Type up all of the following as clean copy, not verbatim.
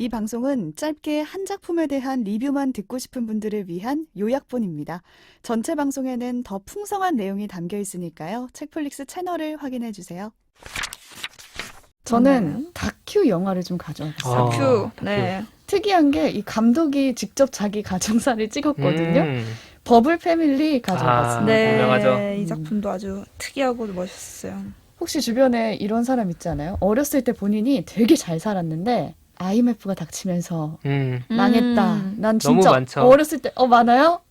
이 방송은 짧게 한 작품에 대한 리뷰만 듣고 싶은 분들을 위한 요약본입니다. 전체 방송에는 더 풍성한 내용이 담겨 있으니까요. 책플릭스 채널을 확인해 주세요. 저는 다큐 영화를 좀 가져왔어요. 다큐. 네. 특이한 게 이 감독이 직접 자기 가정사를 찍었거든요. 버블 패밀리 가져왔습니다. 네. 유명하죠. 이 작품도 아주 특이하고 멋있었어요. 혹시 주변에 이런 사람 있잖아요. 어렸을 때 본인이 되게 잘 살았는데 IMF가 닥치면서 망했다. 난 너무 진짜 많죠. 어렸을 때 맞아요?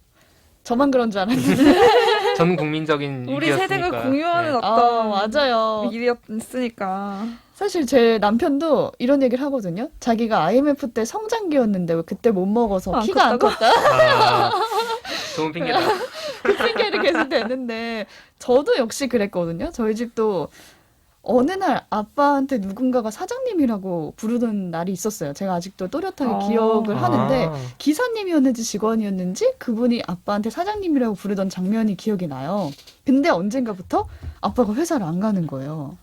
저만 그런 줄 알았는데. 전 국민적인 우리 일이었으니까. 세대가 공유하는 네. 어떤 맞아요. 일이었으니까. 사실 제 남편도 이런 얘기를 하거든요. 자기가 IMF 때 성장기였는데 왜 그때 못 먹어서 키가 안 컸다. 아, 좋은 핑계다. 그 핑계를 계속 대는데 저도 역시 그랬거든요. 저희 집도 어느 날 아빠한테 누군가가 사장님이라고 부르던 날이 있었어요. 제가 아직도 또렷하게 기억을 하는데 기사님이었는지 직원이었는지 그분이 아빠한테 사장님이라고 부르던 장면이 기억이 나요. 근데 언젠가부터 아빠가 회사를 안 가는 거예요.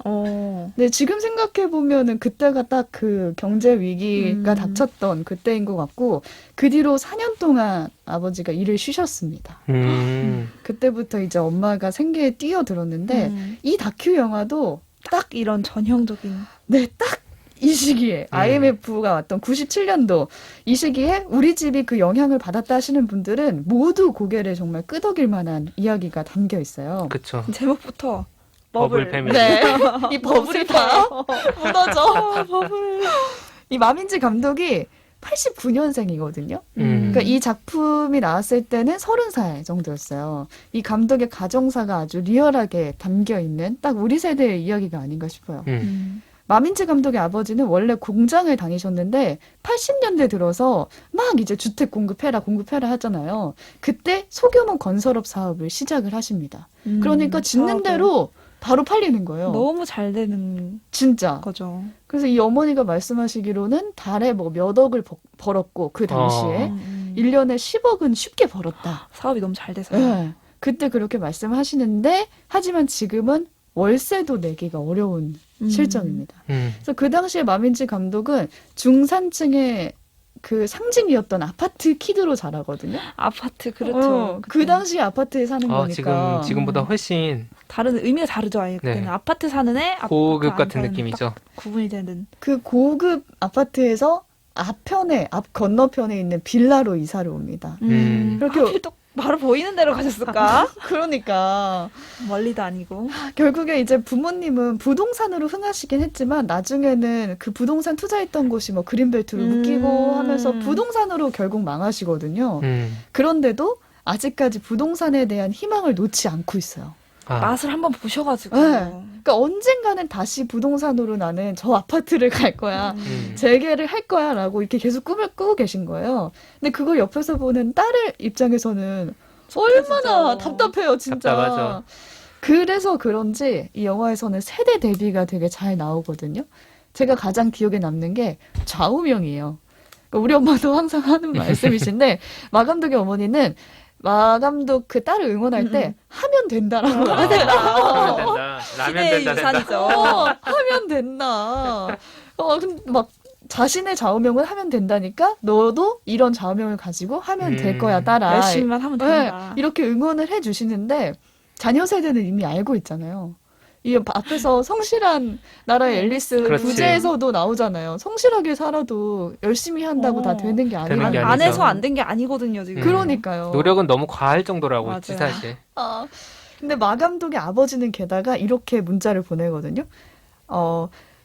근데 지금 생각해보면은 그때가 딱 그 경제 위기가 닥쳤던 그때인 것 같고 그 뒤로 4년 동안 아버지가 일을 쉬셨습니다. 그때부터 이제 엄마가 생계에 뛰어들었는데 이 다큐 영화도 딱 이런 전형적인. 네, 딱 이 시기에 IMF가 왔던 97년도 이 시기에 우리 집이 그 영향을 받았다 하시는 분들은 모두 고개를 정말 끄덕일 만한 이야기가 담겨 있어요. 그쵸. 제목부터 버블 버블. 패밀리. 네, 이 버블이 다 무너져. 이 마민지 감독이 89년생이거든요. 그러니까 이 작품이 나왔을 때는 30살 정도였어요. 이 감독의 가정사가 아주 리얼하게 담겨 있는 딱 우리 세대의 이야기가 아닌가 싶어요. 마민지 감독의 아버지는 원래 공장을 다니셨는데 80년대 들어서 막 이제 주택 공급해라 하잖아요. 그때 소규모 건설업 사업을 시작을 하십니다. 그러니까 짓는 대로 바로 팔리는 거예요. 너무 잘 되는 진짜. 거죠. 그래서 이 어머니가 말씀하시기로는 달에 뭐 몇 억을 벌었고 그 당시에 1년에 10억은 쉽게 벌었다. 사업이 너무 잘 돼서. 네. 그때 그렇게 말씀하시는데 하지만 지금은 월세도 내기가 어려운 실정입니다. 그래서 그 당시에 마민지 감독은 중산층의 그 상징이었던 아파트 키드로 자라거든요. 아파트 그렇죠. 그 당시 아파트에 사는 거니까. 지금보다 훨씬 다른 의미가 다르죠. 아예 그때는 네. 아파트 사는 애, 고급 아파트 안 같은 사는 느낌이죠. 딱 구분이 되는. 그 고급 아파트에서 앞 건너편에 있는 빌라로 이사를 옵니다. 그렇게 하필 또 바로 보이는 데로 가셨을까? 그러니까 멀리도 아니고. 결국에 이제 부모님은 부동산으로 흥하시긴 했지만 나중에는 그 부동산 투자했던 곳이 뭐 그린벨트로 묶이고 하면서 부동산으로 결국 망하시거든요. 그런데도 아직까지 부동산에 대한 희망을 놓지 않고 있어요. 맛을 한번 보셔가지고. 네. 그러니까 언젠가는 다시 부동산으로 나는 저 아파트를 갈 거야. 재개를 할 거야 라고 이렇게 계속 꿈을 꾸고 계신 거예요. 근데 그걸 옆에서 보는 딸의 입장에서는 얼마나 답답해요, 진짜. 답답하죠. 그래서 그런지 이 영화에서는 세대 대비가 되게 잘 나오거든요. 제가 가장 기억에 남는 게 좌우명이에요. 그러니까 우리 엄마도 항상 하는 말씀이신데 마 감독의 어머니는 마 감독 그 딸을 응원할 때 하면 된다라고 하면 된다. 라면 시대의 된다. 유산이죠. 하면 된다. 근데 막 자신의 좌우명은 하면 된다니까 너도 이런 좌우명을 가지고 하면 될 거야, 딸아. 열심히만 하면 된다. 네, 이렇게 응원을 해주시는데 자녀 세대는 이미 알고 있잖아요. 이 앞에서 성실한 나라의 앨리스 그렇지. 부제에서도 나오잖아요. 성실하게 살아도 열심히 한다고 다 되는 게 되는 게 아니에요. 아니죠. 안에서 안 된 게 아니거든요, 지금. 그러니까요. 노력은 너무 과할 정도라고 있지 맞아요. 사실. 근데 마 감독의 아버지는 게다가 이렇게 문자를 보내거든요.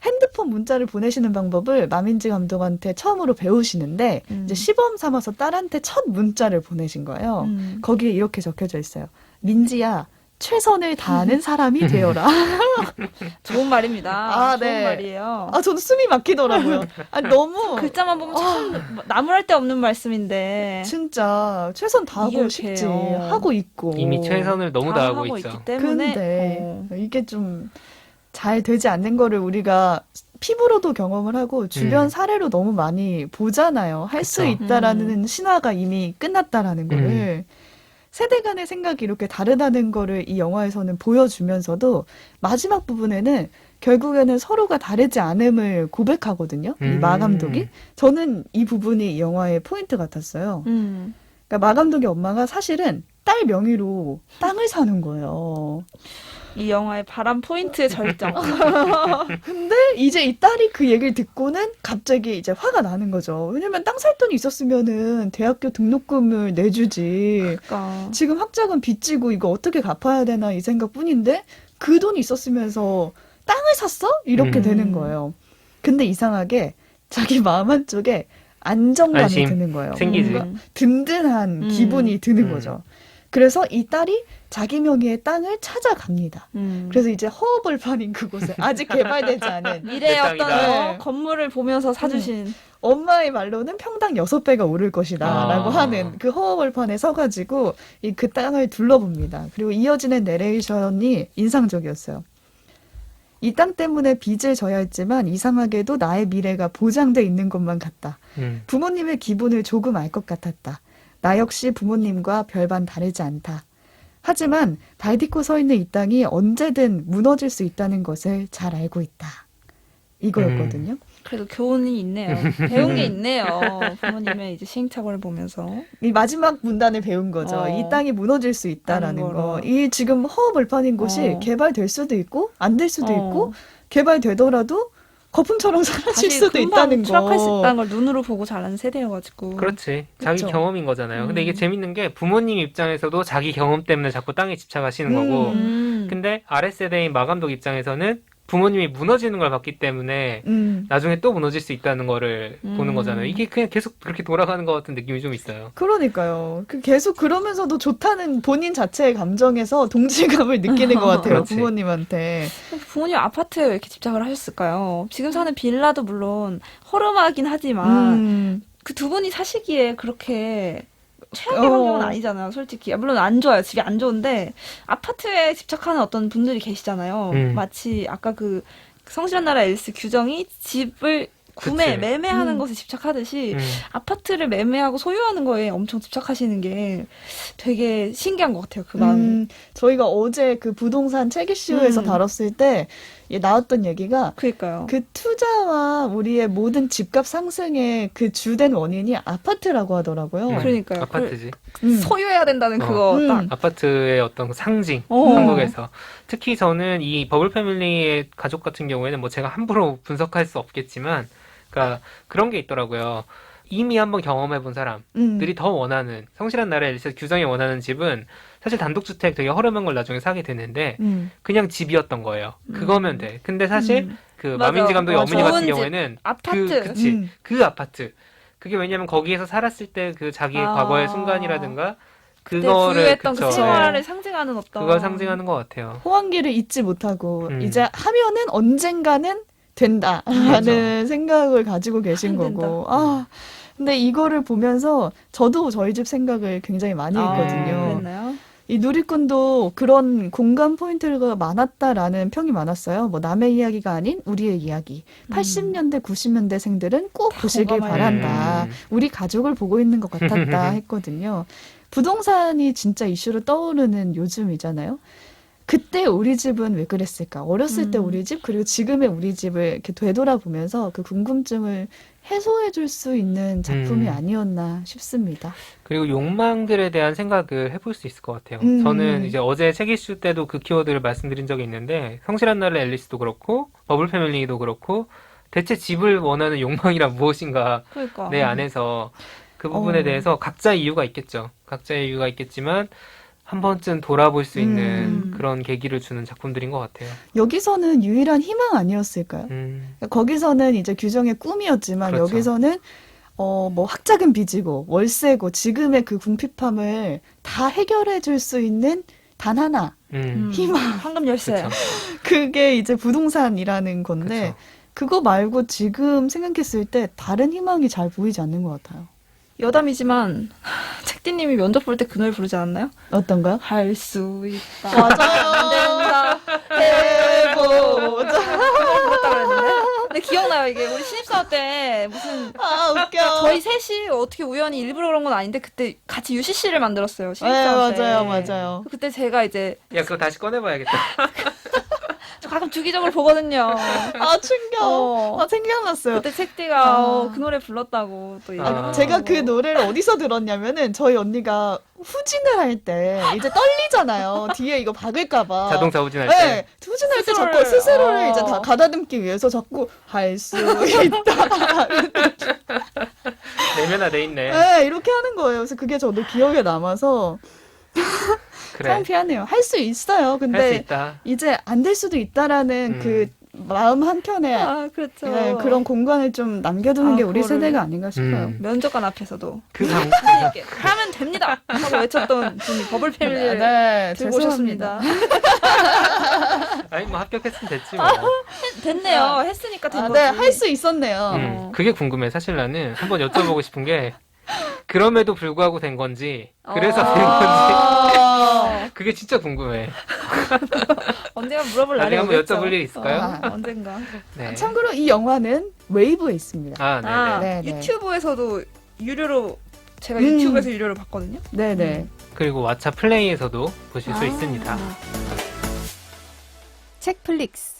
핸드폰 문자를 보내시는 방법을 마민지 감독한테 처음으로 배우시는데 이제 시범 삼아서 딸한테 첫 문자를 보내신 거예요. 거기에 이렇게 적혀져 있어요. 민지야, 최선을 다하는 사람이 되어라. 좋은 말입니다. 좋은 네. 말이에요. 저는 숨이 막히더라고요. 너무 글자만 보면 참 나무랄 데 없는 말씀인데. 진짜 최선 다하고 이게 싶지. 이렇게요. 하고 있고. 이미 최선을 너무 다 다하고 하고 있죠. 있기 때문에. 근데 이게 좀 잘 되지 않는 거를 우리가 피부로도 경험을 하고 주변 사례로 너무 많이 보잖아요. 할 수 그쵸. 있다라는 신화가 이미 끝났다라는 거를. 세대 간의 생각이 이렇게 다르다는 거를 이 영화에서는 보여주면서도 마지막 부분에는 결국에는 서로가 다르지 않음을 고백하거든요. 이 마 감독이. 저는 이 부분이 이 영화의 포인트 같았어요. 그러니까 마 감독의 엄마가 사실은 딸 명의로 땅을 사는 거예요. 이 영화의 바람 포인트의 절정. 근데 이제 이 딸이 그 얘기를 듣고는 갑자기 이제 화가 나는 거죠. 왜냐면 땅 살 돈이 있었으면은 대학교 등록금을 내주지. 그러니까. 지금 학자금 빚지고 이거 어떻게 갚아야 되나 이 생각뿐인데 그 돈이 있었으면서 땅을 샀어? 이렇게 되는 거예요. 근데 이상하게 자기 마음 한쪽에 안정감이 안심 드는 거예요. 생기지. 뭔가 든든한 기분이 드는 거죠. 그래서 이 딸이 자기 명의의 땅을 찾아갑니다. 그래서 이제 허허벌판인 그곳에 아직 개발되지 않은 미래의 내 어떤 땅이다. 건물을 보면서 사주신. 엄마의 말로는 평당 6배가 오를 것이다 라고 아. 하는 그 허허벌판에 서가지고 그 땅을 둘러봅니다. 그리고 이어지는 내레이션이 인상적이었어요. 이 땅 때문에 빚을 져야 했지만 이상하게도 나의 미래가 보장돼 있는 것만 같다. 부모님의 기분을 조금 알 것 같았다. 나 역시 부모님과 별반 다르지 않다. 하지만 발 딛고 서 있는 이 땅이 언제든 무너질 수 있다는 것을 잘 알고 있다. 이거였거든요. 그래도 교훈이 있네요. 배운 게 있네요. 부모님의 이제 시행착오를 보면서. 이 마지막 문단을 배운 거죠. 이 땅이 무너질 수 있다라는 아는 거. 거라. 이 지금 허허벌판인 곳이 개발될 수도 있고 안 될 수도 있고 개발되더라도 거품처럼 사라질 수도 금방 있다는 거. 추락할 수 있다는 걸 눈으로 보고 자란 세대여가지고. 그렇지. 자기 그쵸. 경험인 거잖아요. 근데 이게 재밌는 게 부모님 입장에서도 자기 경험 때문에 자꾸 땅에 집착하시는 거고 근데 아랫세대인 마감독 입장에서는 부모님이 무너지는 걸 봤기 때문에 나중에 또 무너질 수 있다는 거를 보는 거잖아요. 이게 그냥 계속 그렇게 돌아가는 것 같은 느낌이 좀 있어요. 그러니까요. 계속 그러면서도 좋다는 본인 자체의 감정에서 동질감을 느끼는 것 같아요. 그렇지. 부모님한테. 부모님 아파트에 왜 이렇게 집착을 하셨을까요? 지금 사는 빌라도 물론 허름하긴 하지만 그 두 분이 사시기에 그렇게 최악의 환경은 아니잖아요, 솔직히. 물론 안 좋아요. 집이 안 좋은데 아파트에 집착하는 어떤 분들이 계시잖아요. 마치 아까 그 성실한 나라 앨리스 규정이 집을 그치. 매매하는 것에 집착하듯이 아파트를 매매하고 소유하는 거에 엄청 집착하시는 게 되게 신기한 것 같아요, 그 마음. 저희가 어제 그 부동산 책이쇼에서 다뤘을 때 나왔던 얘기가 그러니까요. 그 투자와 우리의 모든 집값 상승의 그 주된 원인이 아파트라고 하더라고요. 그러니까요. 아파트지. 소유해야 된다는 그거 딱. 아파트의 어떤 상징, 한국에서. 특히 저는 이 버블 패밀리의 가족 같은 경우에는 뭐 제가 함부로 분석할 수 없겠지만, 그러니까 그런 게 있더라고요. 이미 한번 경험해본 사람들이 더 원하는, 성실한 나라에 있어서 규정이 원하는 집은 사실 단독주택 되게 허름한 걸 나중에 사게 되는데 그냥 집이었던 거예요. 그거면 돼. 근데 사실 그 맞아. 마민지 감독의 맞아. 어머니 같은 좋은 집, 경우에는 아파트. 그 아파트. 그게 왜냐면 거기에서 살았을 때 그 자기의 과거의 순간이라든가 그때 그거를 부유했던 그쵸. 그 생활을 상징하는 어떤. 그걸 상징하는 것 같아요. 호황기를 잊지 못하고 이제 하면은 언젠가는 된다라는 생각을 가지고 계신 된다. 거고. 근데 이거를 보면서 저도 저희 집 생각을 굉장히 많이 했거든요. 그랬나요? 이 누리꾼도 그런 공감 포인트가 많았다라는 평이 많았어요. 뭐 남의 이야기가 아닌 우리의 이야기. 80년대, 90년대 생들은 꼭 보시길 공감할 바란다. 우리 가족을 보고 있는 것 같았다 했거든요. 부동산이 진짜 이슈로 떠오르는 요즘이잖아요. 그때 우리 집은 왜 그랬을까? 어렸을 때 우리 집, 그리고 지금의 우리 집을 이렇게 되돌아보면서 그 궁금증을 해소해 줄 수 있는 작품이 아니었나 싶습니다. 그리고 욕망들에 대한 생각을 해볼 수 있을 것 같아요. 저는 이제 어제 책 이슈 때도 그 키워드를 말씀드린 적이 있는데, 성실한 날의 앨리스도 그렇고, 버블 패밀리도 그렇고, 대체 집을 원하는 욕망이란 무엇인가 그러니까. 내 안에서 그 부분에 대해서 각자의 이유가 있겠죠. 각자의 이유가 있겠지만, 한 번쯤 돌아볼 수 있는 그런 계기를 주는 작품들인 것 같아요. 여기서는 유일한 희망 아니었을까요? 거기서는 이제 규정의 꿈이었지만 그렇죠. 여기서는 뭐 학자금 빚이고 월세고 지금의 그 궁핍함을 다 해결해 줄 수 있는 단 하나 희망. 황금 열쇠. 그쵸. 그게 이제 부동산이라는 건데 그쵸. 그거 말고 지금 생각했을 때 다른 희망이 잘 보이지 않는 것 같아요. 여담이지만 책디님이 면접 볼 때 그 노래 부르지 않았나요? 어떤가요? 할 수 있다. 맞아요. 안 된다. 해보자. 그랬다 그랬는데. 근데 기억나요. 이게 우리 신입사원 때 무슨 아, 웃겨. 저희 셋이 어떻게 우연히 일부러 그런 건 아닌데 그때 같이 UCC를 만들었어요. 네, 신입사원 때. 맞아요, 맞아요. 그때 제가 이제 야, 그거 다시 꺼내봐야겠다. 저 가끔 주기적으로 보거든요. 아, 충격. 어. 아, 생각났어요. 그때 책디가 아. 그 노래 불렀다고 또 아. 제가 그 노래를 어디서 들었냐면은 저희 언니가 후진을 할 때 이제 떨리잖아요. 뒤에 이거 박을까봐. 자동차 후진할 때. 네, 후진할 때 자꾸 스스로를, 스스로를 이제 어. 다 가다듬기 위해서 자꾸 할 수 있다. 내면화 돼 있네. 네, 이렇게 하는 거예요. 그래서 그게 저도 기억에 남아서 그래. 창피하네요. 할 수 있어요. 할 수 근데 있다. 이제 안 될 수도 있다라는 그 마음 한켠에 아, 그렇죠. 네, 그런 공간을 좀 남겨두는 게 우리 그거를- 세대가 아닌가 싶어요. 면접관 앞에서도 그 방, 이렇게 하면 됩니다 하고 외쳤던 분이 버블 패밀리를 네, 들고 죄송합니다. 오셨습니다. 아니 뭐 합격했으면 됐지 뭐. 됐네요. 했으니까 된 아, 거지. 네, 할 수 있었네요. 그게 궁금해. 사실 나는 한번 여쭤보고 싶은 게 그럼에도 불구하고 된 건지 그래서 된 건지 아, 그게 진짜 궁금해. 언젠가 물어볼 날이 나중에 한번 오겠죠. 여쭤볼 일 있을까요? 아. 언젠가. 네. 참고로 이 영화는 웨이브에 있습니다. 아, 네네. 아, 네, 네. 유튜브에서도 유료로 제가 음. 유튜브에서 유료로 봤거든요. 네네. 그리고 왓챠 플레이에서도 보실 수 있습니다. 책플릭스.